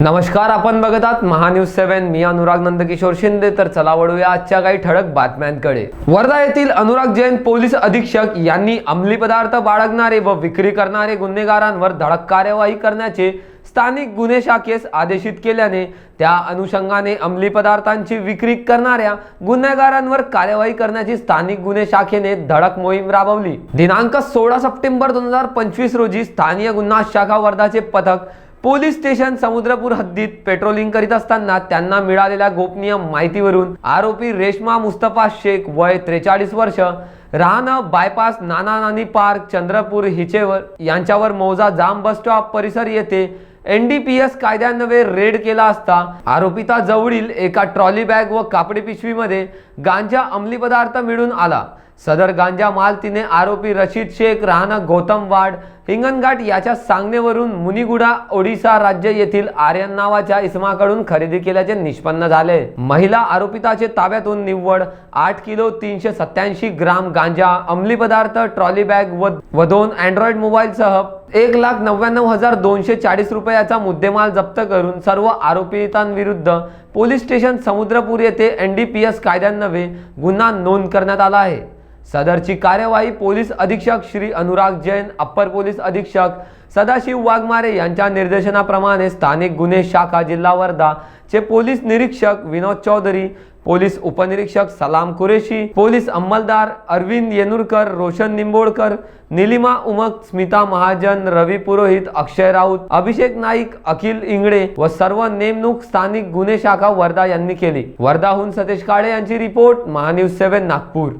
नमस्कार, आपण बघत आहात महान्यूज 7. मी अनुराग नंदकिशोर शिंदे. तर चला वळूया आजच्या काही ठळक बातम्यांकडे. वर्धा येथील अनुराग जैन पोलीस अधीक्षक यांनी अंमली पदार्थ बाळगणारे व विक्री करणारे गुन्हेगारांवर धडक कार्यवाही करण्याचे स्थानिक गुन्हे शाखेस आदेशित केल्याने त्या अनुषंगाने अंमली पदार्थांची विक्री करणाऱ्या गुन्हेगारांवर कार्यवाही करण्याची स्थानिक गुन्हे शाखेने धडक मोहीम राबवली. दिनांक 16 सप्टेंबर 2025 रोजी स्थानीय गुन्हा शाखा वर्धाचे पथक पोलीस स्टेशन समुद्रपूर हद्दीत पेट्रोलिंग करीत असताना त्यांना मिळालेल्या गोपनीय माहितीवरून आरोपी रेशमा मुस्तफा शेख वय 43 वर्ष राहणं बायपास नाना नानी पार्क चंद्रपूर हिचेवर यांच्यावर मौजा जाम बस स्टॉप परिसर येथे NDPS कायद्यान्वये रेड केला असता आरोपिता जवळील एका ट्रॉली बॅग व कापडी पिशवीमध्ये गांजा अंमली पदार्थ मिळून आला. सदर गांजा माल तिने आरोपी रशीद शेख राहणं गौतमवाड हिंगणघाट याच्या सांगण्यावरून मुनिगुडा ओडिशा राज्य येथील आर्यन नावाच्या इसमाकडून खरेदी केल्याचे निष्पन्न झाले. महिला आरोपिताचे ताब्यातून निव्वळ 8 किलो 387 ग्राम गांजा अंमली पदार्थ ट्रॉली बॅग व 2 अँड्रॉइड मोबाईल सह 1,99,240 रुपयाचा मुद्देमाल जप्त करून सर्व आरोपितांविरुद्ध पोलीस स्टेशन समुद्रपूर येथे NDPS कायद्यान्वये गुन्हा नोंद करण्यात आला आहे. सदरची कार्यवाही पोलीस अधीक्षक श्री अनुराग जैन, अप्पर पोलीस अधीक्षक सदाशिव वाघमारे यांच्या निर्देशनाप्रमाणे स्थानिक गुन्हे शाखा जिल्हा वर्धा चे पोलीस निरीक्षक विनोद चौधरी, पोलीस उपनिरीक्षक सलाम कुरेशी, पोलीस अंमलदार अरविंद येनुरकर, रोशन निंबोडकर, निलिमा उमक, स्मिता महाजन, रवी पुरोहित, अक्षय राऊत, अभिषेक नाईक, अखिल इंगळे व सर्व नेमणूक स्थानिक गुन्हे शाखा वर्धा यांनी केली. वर्धाहून सतेश काळे यांची रिपोर्ट, महान्यूज 7 नागपूर.